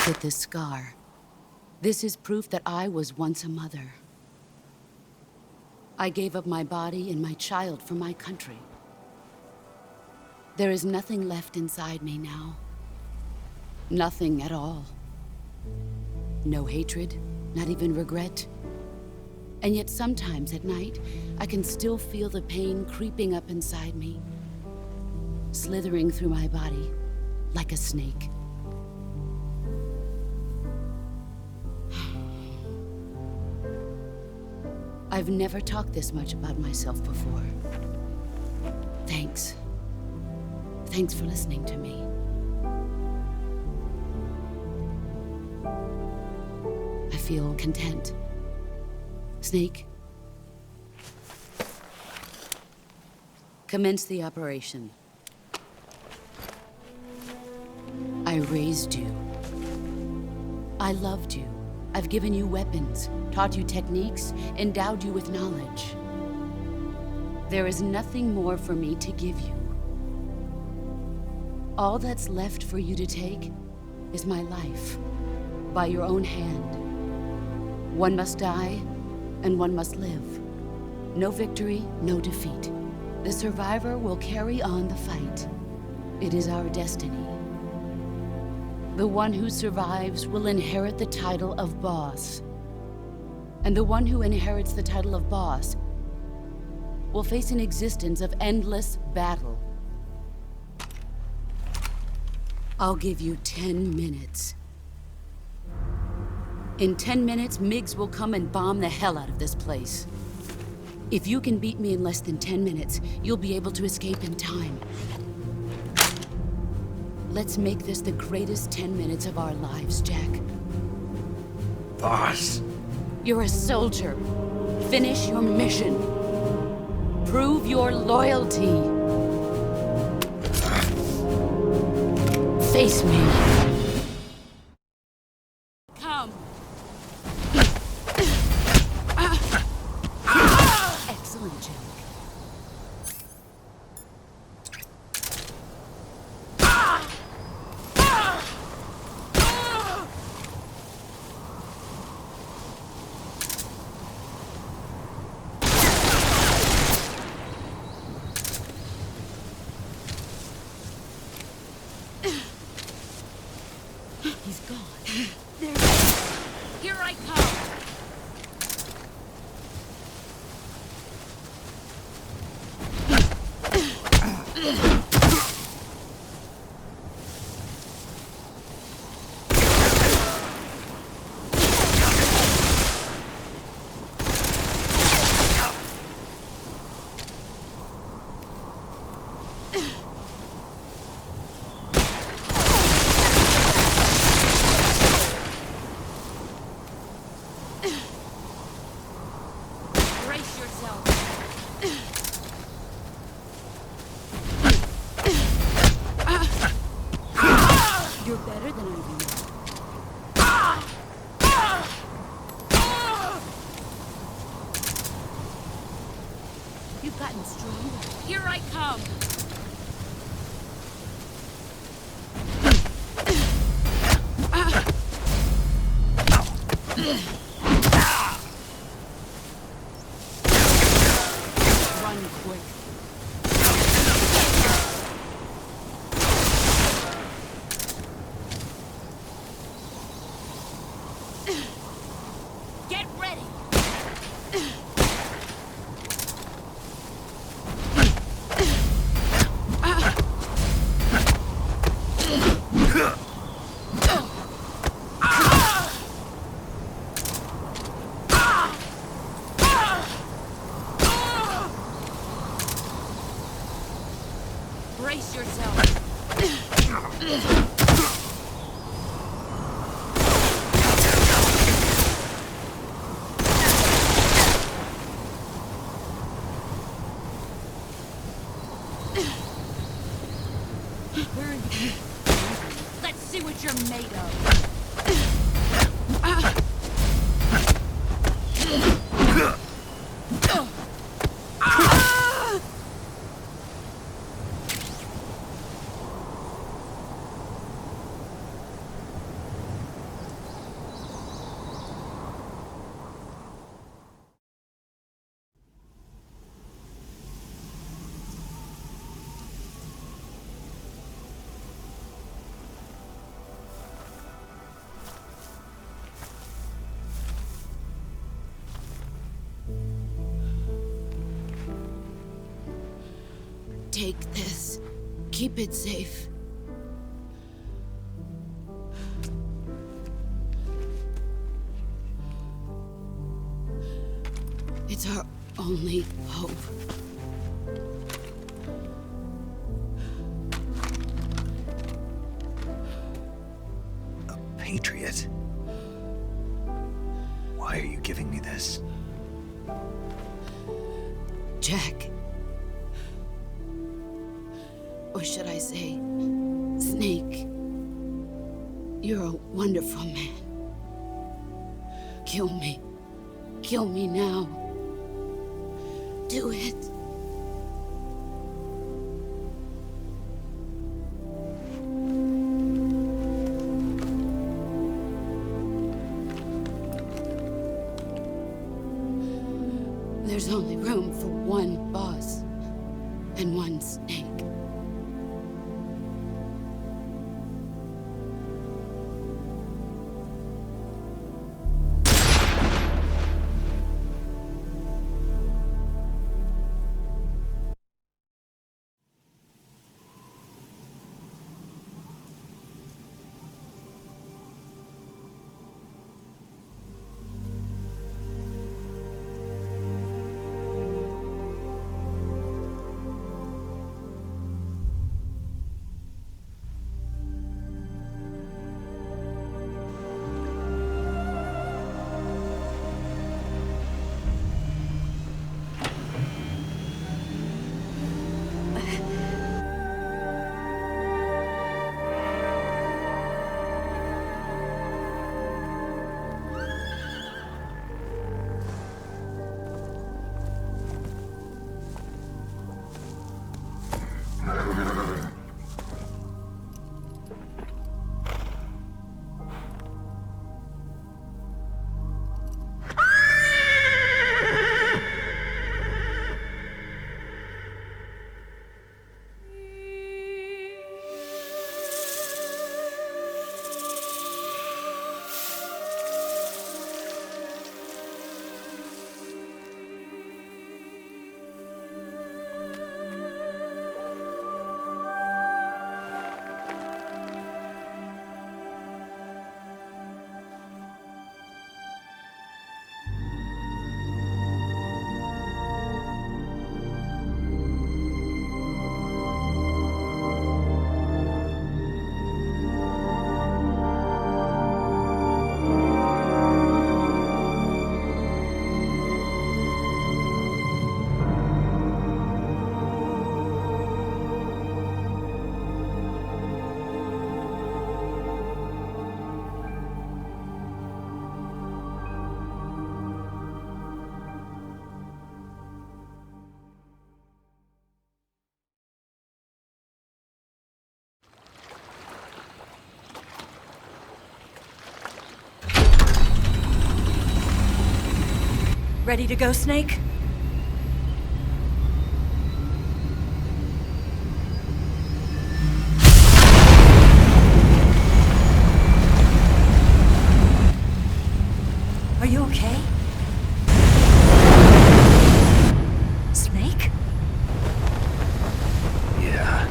Look at this scar. This is proof that I was once a mother. I gave up my body and my child for my country. There is nothing left inside me now. Nothing at all. No hatred, not even regret. And yet sometimes at night, I can still feel the pain creeping up inside me, slithering through my body like a snake. I've never talked this much about myself before. Thanks. Thanks for listening to me. I feel content. Snake, commence the operation. I raised you. I loved you. I've given you weapons, taught you techniques, endowed you with knowledge. There is nothing more for me to give you. All that's left for you to take is my life, by your own hand. One must die, and one must live. No victory, no defeat. The survivor will carry on the fight. It is our destiny. The one who survives will inherit the title of boss. And the one who inherits the title of boss will face an existence of endless battle. I'll give you 10 minutes. In 10 minutes, MiGs will come and bomb the hell out of this place. If you can beat me in less than 10 minutes, you'll be able to escape in time. Let's make this the greatest 10 minutes of our lives, Jack. Boss. You're a soldier. Finish your mission. Prove your loyalty. Face me. Come. Excellent, Jack. He's gone. There he is. Here I come. Brace yourself. You're better than I do. You've gotten stronger. Here I come. Run quick. Get ready. Brace yourself. Where are you? Let's see what you're made of. Take this. Keep it safe. It's our only hope. A patriot? Why are you giving me this? Jack. Or should I say, Snake. You're a wonderful man. Kill me. Kill me now. Do it. There's only room for one boss and one snake. Ready to go, Snake? Are you okay? Snake? Yeah.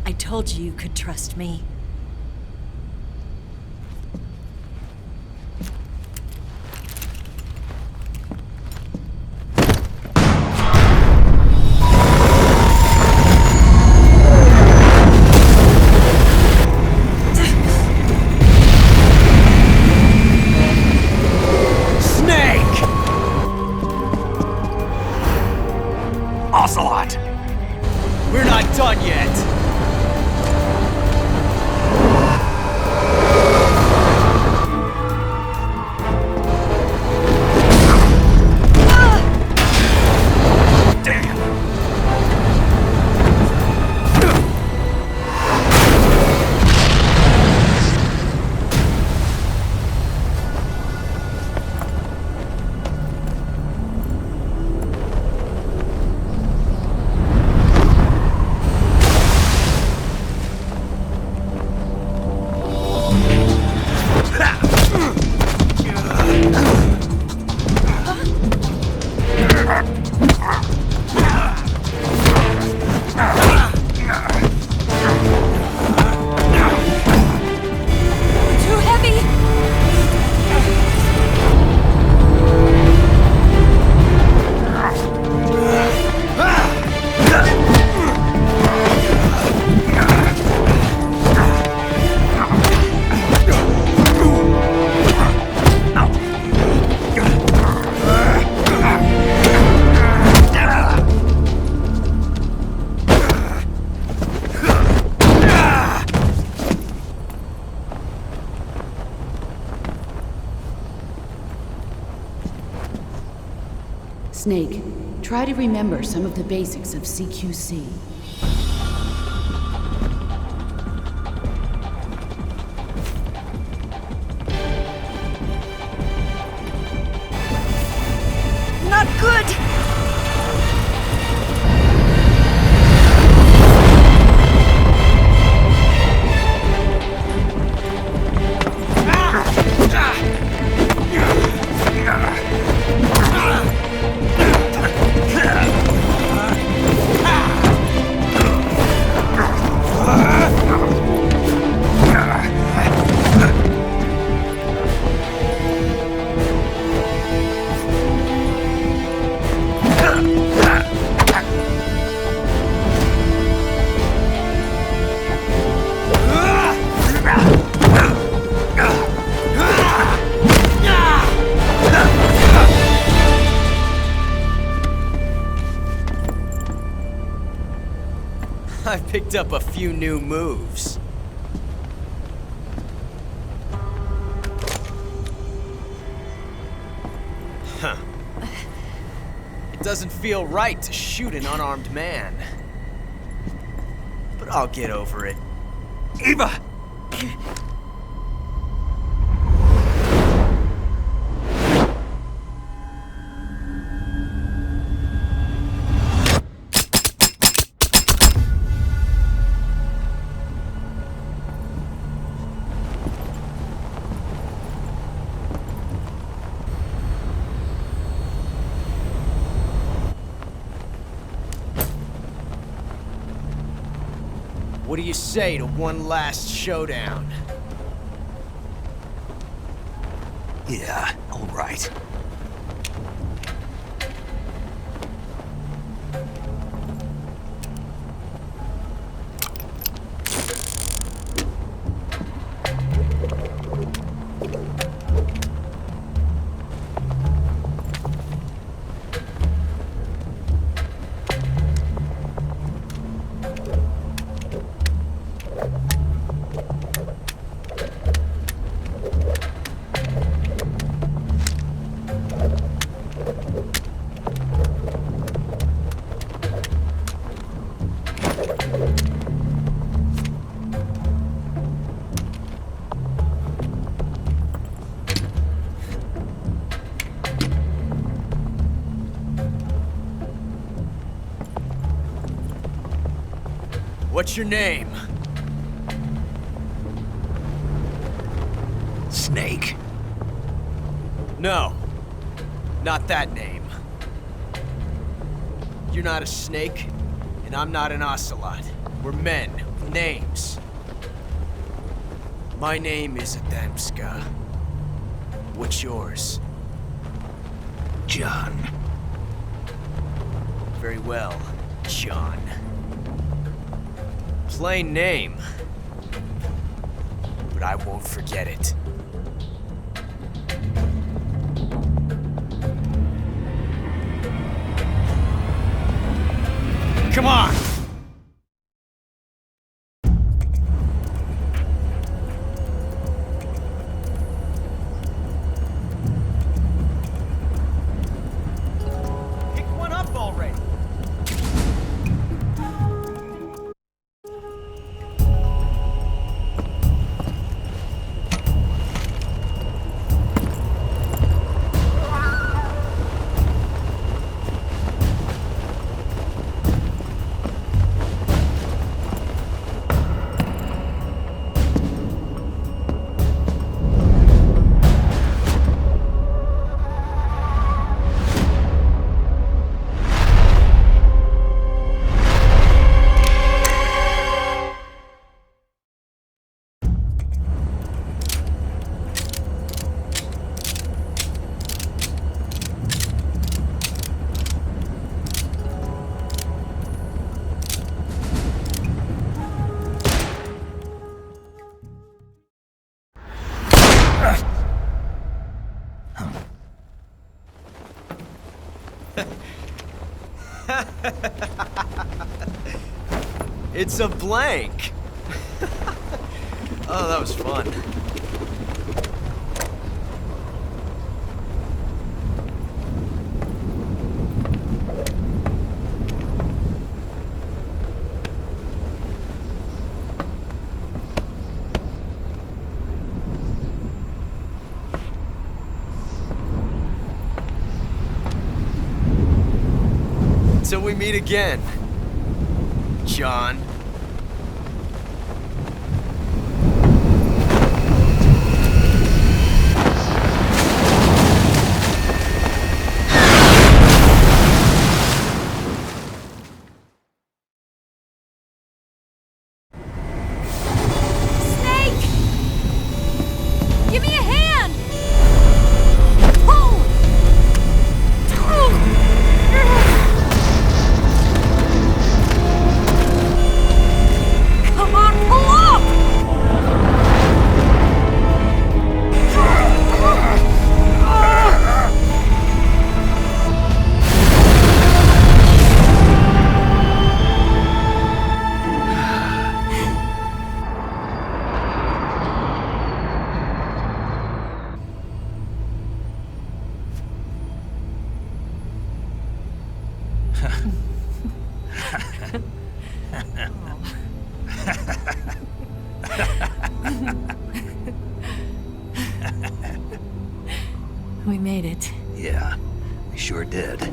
I told you you could trust me. Ocelot! We're not done yet! Damn! Snake, try to remember some of the basics of CQC. Not good! I picked up a few new moves. Huh. It doesn't feel right to shoot an unarmed man. But I'll get over it. Eva! What do you say to one last showdown? Yeah, all right. What's your name? Snake. No, not that name. You're not a snake, and I'm not an ocelot. We're men with names. My name is Adamska. What's yours? John. Very well, John. Plain name, but I won't forget it. Come on! Pick one up already! It's a blank. Oh, that was fun. Until we meet again, John. Give me a hand! Pull! Come on, pull up! We made it. Yeah, we sure did.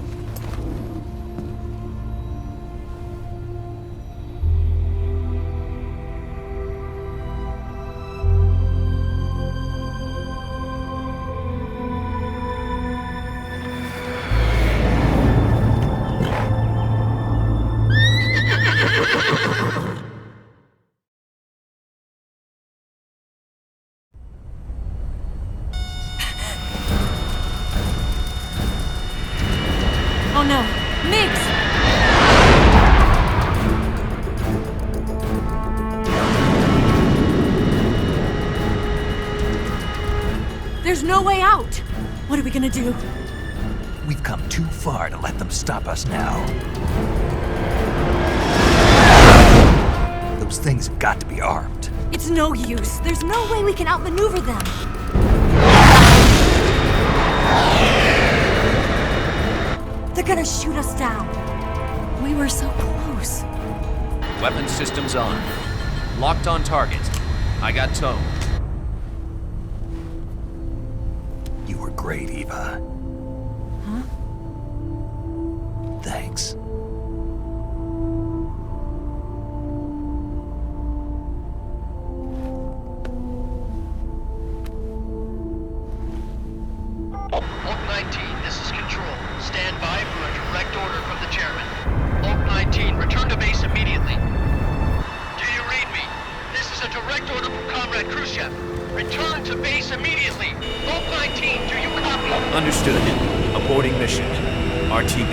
Oh no, Mix! There's no way out! What are we gonna do? We've come too far to let them stop us now. Those things have got to be armed. It's no use. There's no way we can outmaneuver them. They're gonna shoot us down. We were so close. Weapon systems on. Locked on target. I got towed. You were great, Eva. Huh? Thanks. Oak 19, this is Control. Stand by for a direct order from the chairman. Oak 19, return to base immediately. Do you read me? This is a direct order from Comrade Khrushchev. Return to base immediately. Oak 19, do you copy? Understood. Aborting mission. RTB.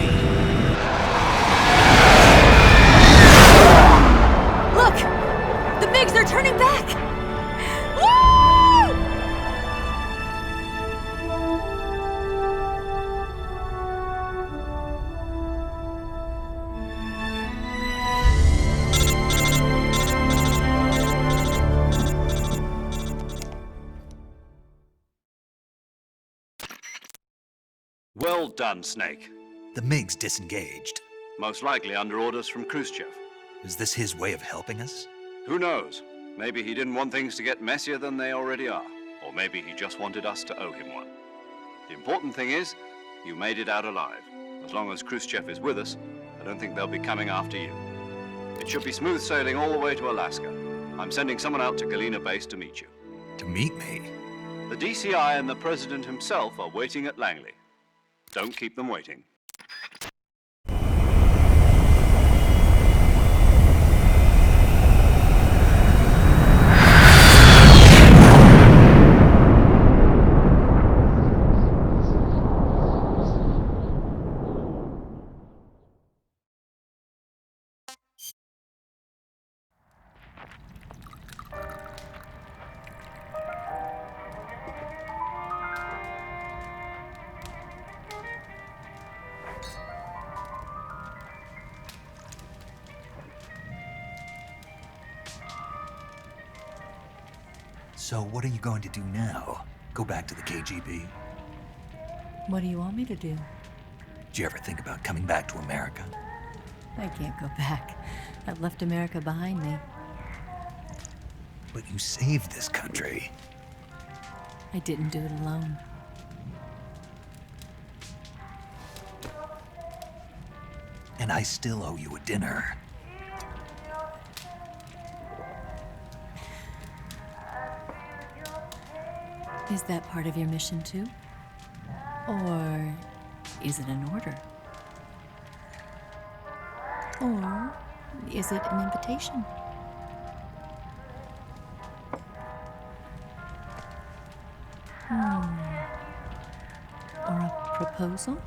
Look! The MiGs, they're turning back! Woo! Well done, Snake. The MiGs disengaged. Most likely under orders from Khrushchev. Is this his way of helping us? Who knows? Maybe he didn't want things to get messier than they already are. Or maybe he just wanted us to owe him one. The important thing is, you made it out alive. As long as Khrushchev is with us, I don't think they'll be coming after you. It should be smooth sailing all the way to Alaska. I'm sending someone out to Galena Base to meet you. To meet me? The DCI and the President himself are waiting at Langley. Don't keep them waiting. So what are you going to do now? Go back to the KGB? What do you want me to do? Did you ever think about coming back to America? I can't go back. I've left America behind me. But you saved this country. I didn't do it alone. and I still owe you a dinner. Is that part of your mission too? Or is it an order? Or is it an invitation? Or a proposal?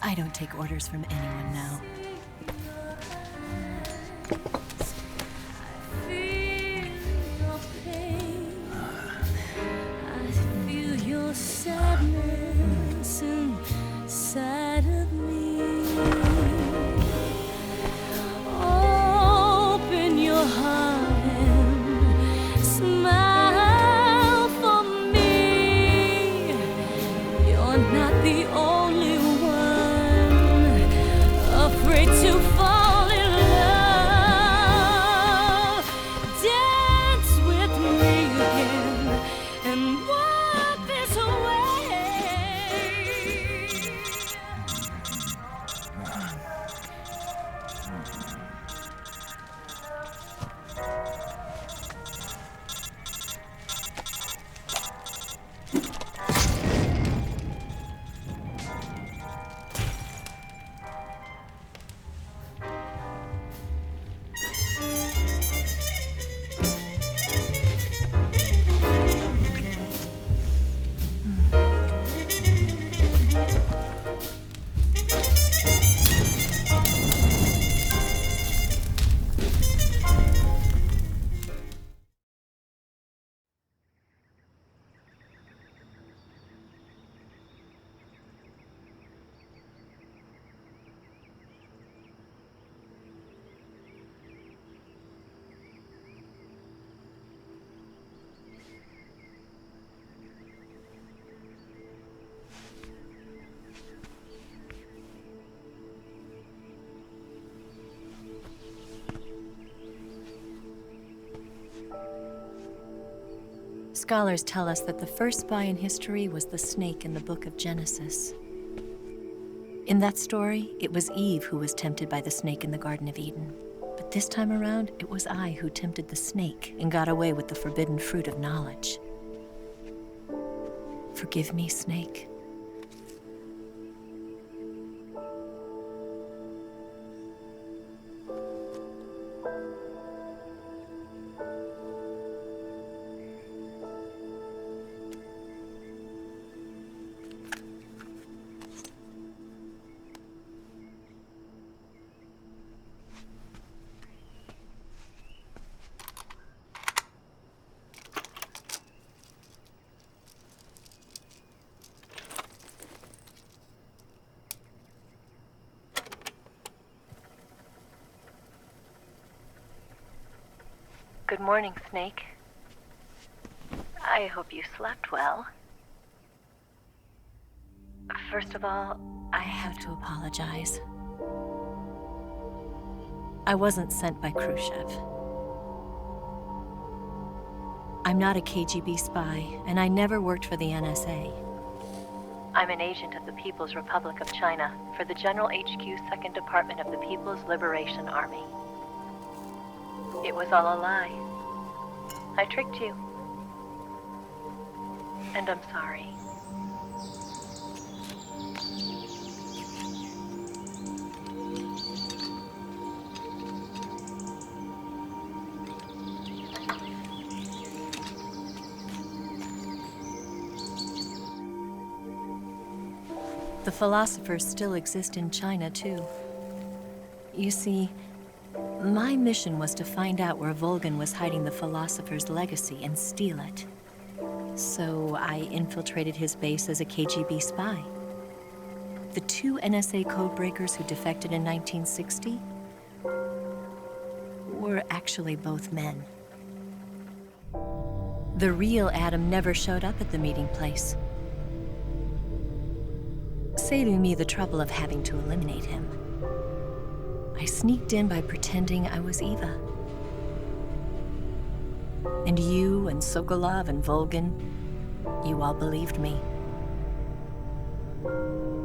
I don't take orders from anyone now. Sadness inside of me. Open your heart and smile for me. You're not the only one afraid to fall in love. Dance with me again and wipe this away. Scholars tell us that the first spy in history was the snake in the book of Genesis. In that story, it was Eve who was tempted by the snake in the Garden of Eden. But this time around, it was I who tempted the snake and got away with the forbidden fruit of knowledge. Forgive me, snake. Good morning, Snake. I hope you slept well. First of all, I have to apologize. I wasn't sent by Khrushchev. I'm not a KGB spy, and I never worked for the NSA. I'm an agent of the People's Republic of China for the General HQ 2nd Department of the People's Liberation Army. It was all a lie. I tricked you. And I'm sorry. The philosophers still exist in China, too. You see, my mission was to find out where Volgin was hiding the philosopher's legacy and steal it. So I infiltrated his base as a KGB spy. The 2 NSA codebreakers who defected in 1960 were actually both men. The real Adam never showed up at the meeting place, saving me the trouble of having to eliminate him. I sneaked in by pretending I was Eva. And you and Sokolov and Volgin, you all believed me.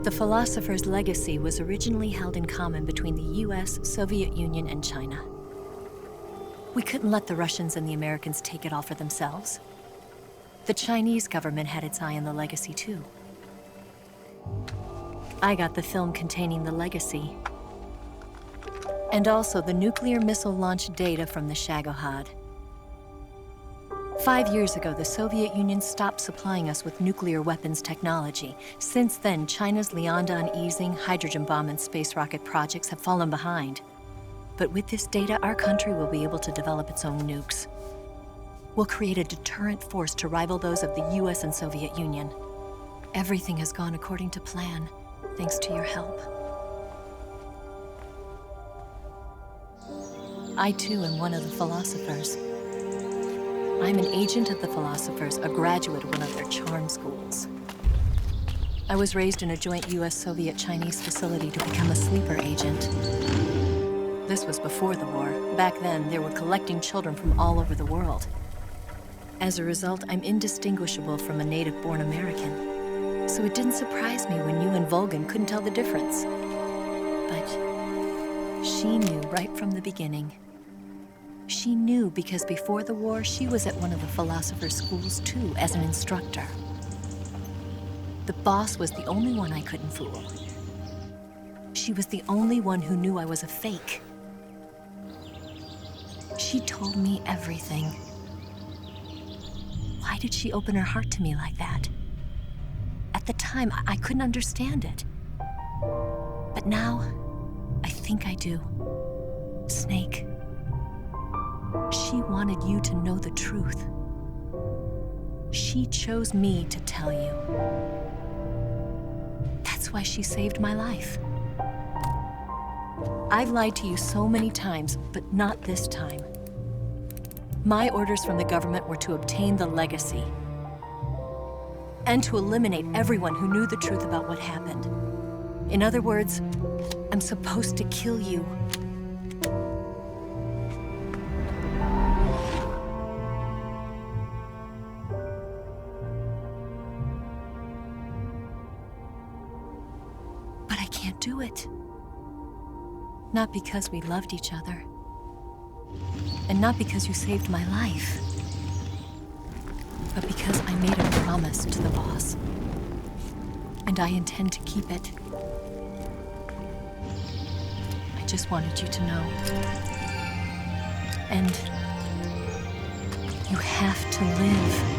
The philosopher's legacy was originally held in common between the US, Soviet Union, and China. We couldn't let the Russians and the Americans take it all for themselves. The Chinese government had its eye on the legacy too. I got the film containing the legacy, and also the nuclear missile launch data from the Shagohod. 5 years ago, the Soviet Union stopped supplying us with nuclear weapons technology. Since then, China's Liaodong easing, hydrogen bomb, and space rocket projects have fallen behind. But with this data, our country will be able to develop its own nukes. We'll create a deterrent force to rival those of the US and Soviet Union. Everything has gone according to plan, thanks to your help. I too am one of the philosophers. I'm an agent of the philosophers, a graduate of one of their charm schools. I was raised in a joint US-Soviet-Chinese facility to become a sleeper agent. This was before the war. Back then, they were collecting children from all over the world. As a result, I'm indistinguishable from a native-born American. So it didn't surprise me when you and Volgan couldn't tell the difference. But she knew right from the beginning. She knew because before the war, she was at one of the philosopher's schools too, as an instructor. The boss was the only one I couldn't fool. She was the only one who knew I was a fake. She told me everything. Why did she open her heart to me like that? At the time, I couldn't understand it. But now, I think I do. Snake. She wanted you to know the truth. She chose me to tell you. That's why she saved my life. I've lied to you so many times, but not this time. My orders from the government were to obtain the legacy and to eliminate everyone who knew the truth about what happened. In other words, I'm supposed to kill you. But I can't do it. Not because we loved each other. And not because you saved my life. But because I made a promise to the boss. And I intend to keep it. I just wanted you to know. And you have to live.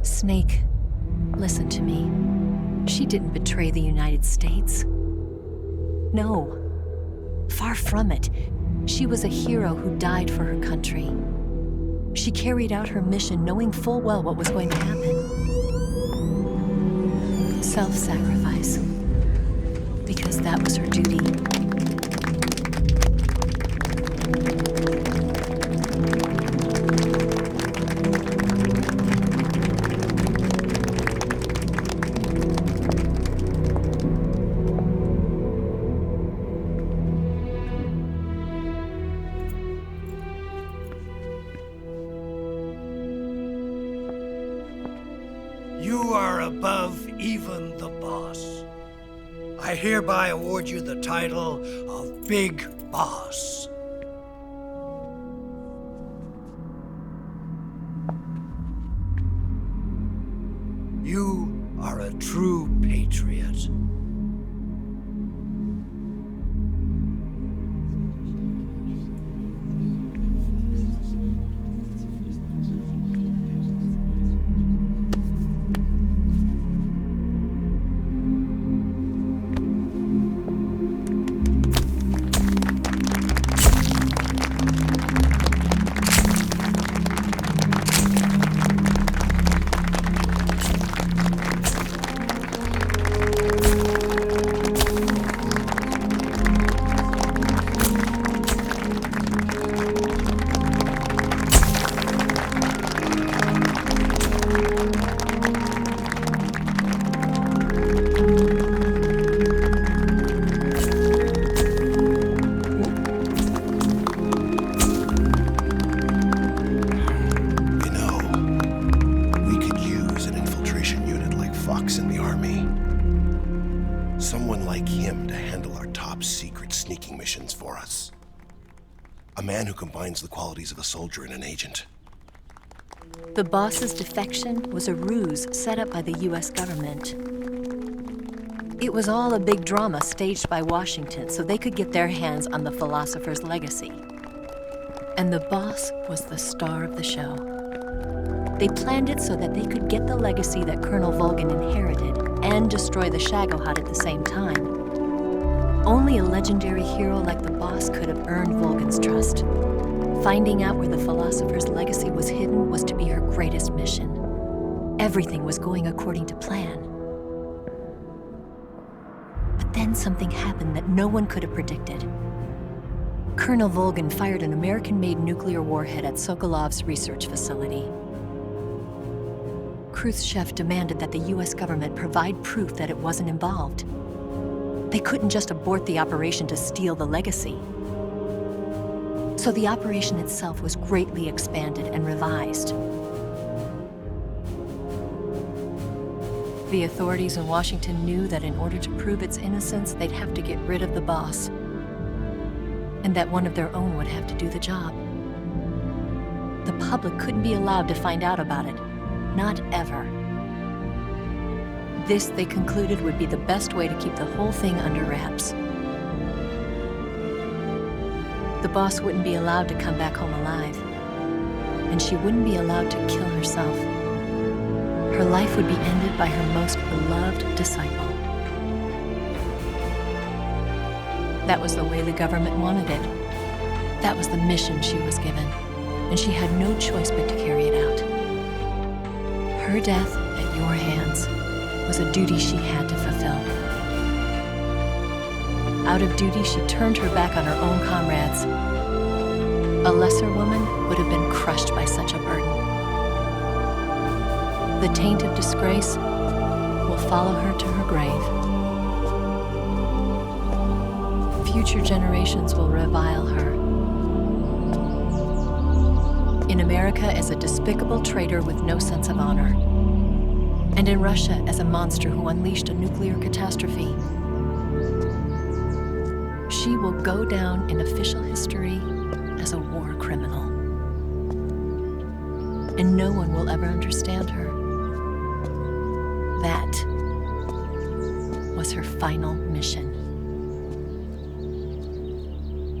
Snake, listen to me. She didn't betray the United States. No, far from it. She was a hero who died for her country. She carried out her mission knowing full well what was going to happen. Self-sacrifice. Because that was her duty. You are above even the boss. I hereby award you the title of Big Boss. You are a true patriot. man who combines the qualities of a soldier and an agent. The boss's defection was a ruse set up by the US government. It was all a big drama staged by Washington so they could get their hands on the philosopher's legacy. And the boss was the star of the show. They planned it so that they could get the legacy that Colonel Volgin inherited and destroy the Shagohod at the same time. Only a legendary hero like the boss could have earned Volgin's trust. Finding out where the philosopher's legacy was hidden was to be her greatest mission. Everything was going according to plan. But then something happened that no one could have predicted. Colonel Volgin fired an American-made nuclear warhead at Sokolov's research facility. Khrushchev demanded that the US government provide proof that it wasn't involved. They couldn't just abort the operation to steal the legacy. So the operation itself was greatly expanded and revised. The authorities in Washington knew that in order to prove its innocence, they'd have to get rid of the boss, and that one of their own would have to do the job. The public couldn't be allowed to find out about it, not ever. This, they concluded, would be the best way to keep the whole thing under wraps. The boss wouldn't be allowed to come back home alive, and she wouldn't be allowed to kill herself. Her life would be ended by her most beloved disciple. That was the way the government wanted it. That was the mission she was given, and she had no choice but to carry it out. Her death at your hands was a duty she had to fulfill. Out of duty, she turned her back on her own comrades. A lesser woman would have been crushed by such a burden. The taint of disgrace will follow her to her grave. Future generations will revile her. In America as a despicable traitor with no sense of honor. And in Russia as a monster who unleashed a nuclear catastrophe. She will go down in official history as a war criminal. And no one will ever understand her. That was her final mission.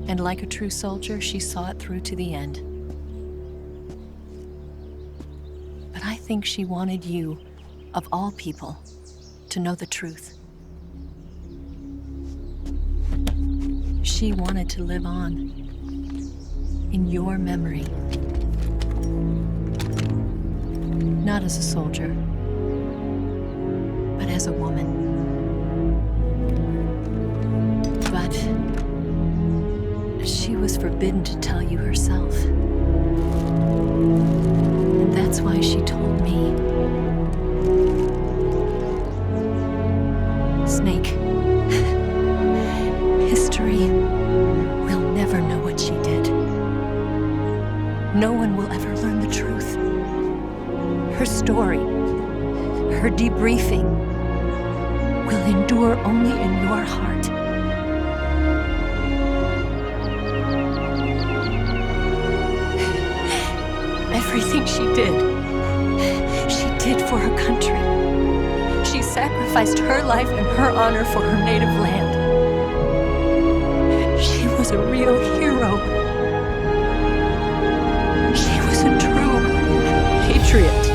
And like a true soldier, she saw it through to the end. But I think she wanted you, of all people, to know the truth. She wanted to live on in your memory. Not as a soldier, but as a woman. But she was forbidden to tell you herself. And that's why she told me. Snake, history will never know what she did. No one will ever learn the truth. Her story, her debriefing, will endure only in your heart. Everything she did for her country. She sacrificed her life and her honor for her native land. She was a real hero. She was a true patriot.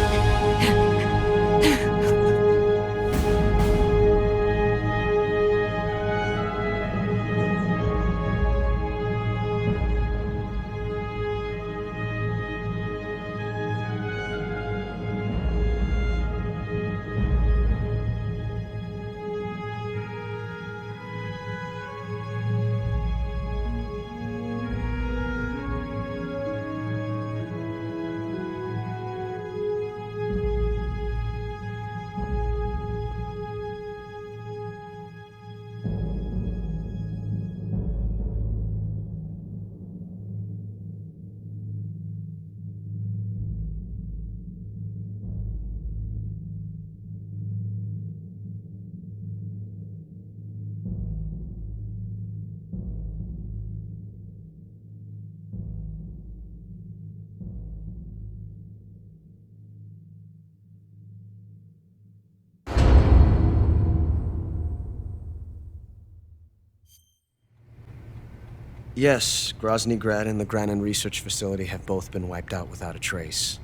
Yes, Groznyj and the Granin Research Facility have both been wiped out without a trace.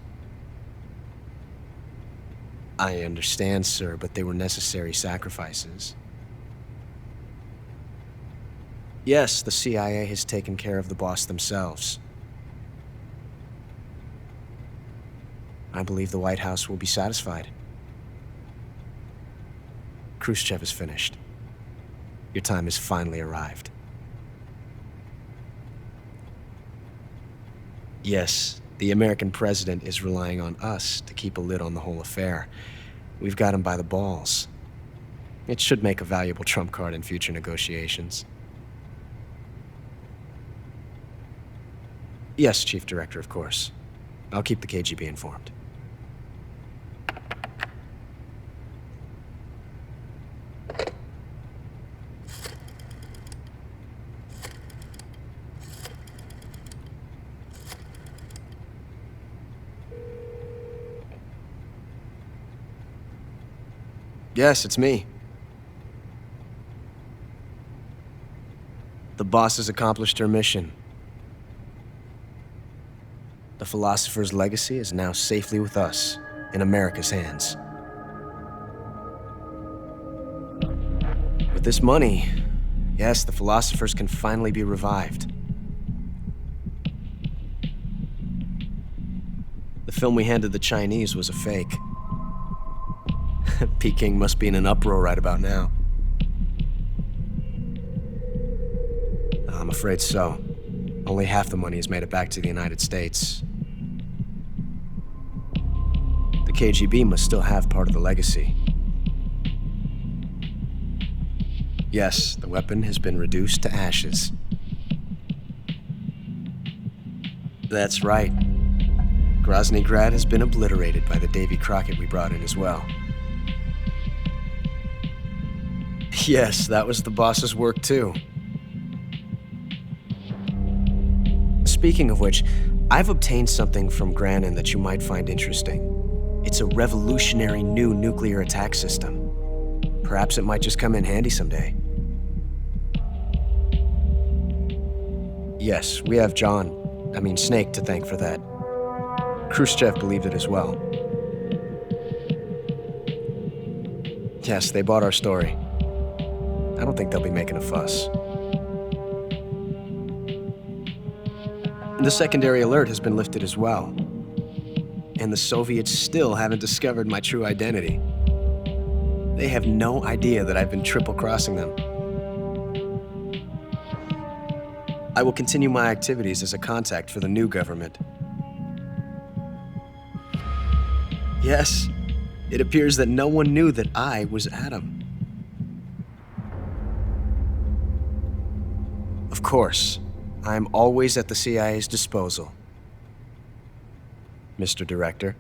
I understand, sir, but they were necessary sacrifices. Yes, the CIA has taken care of the boss themselves. I believe the White House will be satisfied. Khrushchev is finished. Your time has finally arrived. Yes, the American president is relying on us to keep a lid on the whole affair. We've got him by the balls. It should make a valuable trump card in future negotiations. Yes, Chief Director, of course. I'll keep the KGB informed. Yes, it's me. The boss has accomplished her mission. The philosopher's legacy is now safely with us, in America's hands. With this money, yes, the philosophers can finally be revived. The film we handed the Chinese was a fake. Peking must be in an uproar right about now. I'm afraid so. Only half the money has made it back to the United States. The KGB must still have part of the legacy. Yes, the weapon has been reduced to ashes. That's right. Groznyj has been obliterated by the Davy Crockett we brought in as well. Yes, that was the boss's work too. Speaking of which, I've obtained something from Granin that you might find interesting. It's a revolutionary new nuclear attack system. Perhaps it might just come in handy someday. Yes, we have Snake to thank for that. Khrushchev believed it as well. Yes, they bought our story. I don't think they'll be making a fuss. The secondary alert has been lifted as well. And the Soviets still haven't discovered my true identity. They have no idea that I've been triple-crossing them. I will continue my activities as a contact for the new government. Yes, it appears that no one knew that I was Adam. Of course, I'm always at the CIA's disposal, Mr. Director.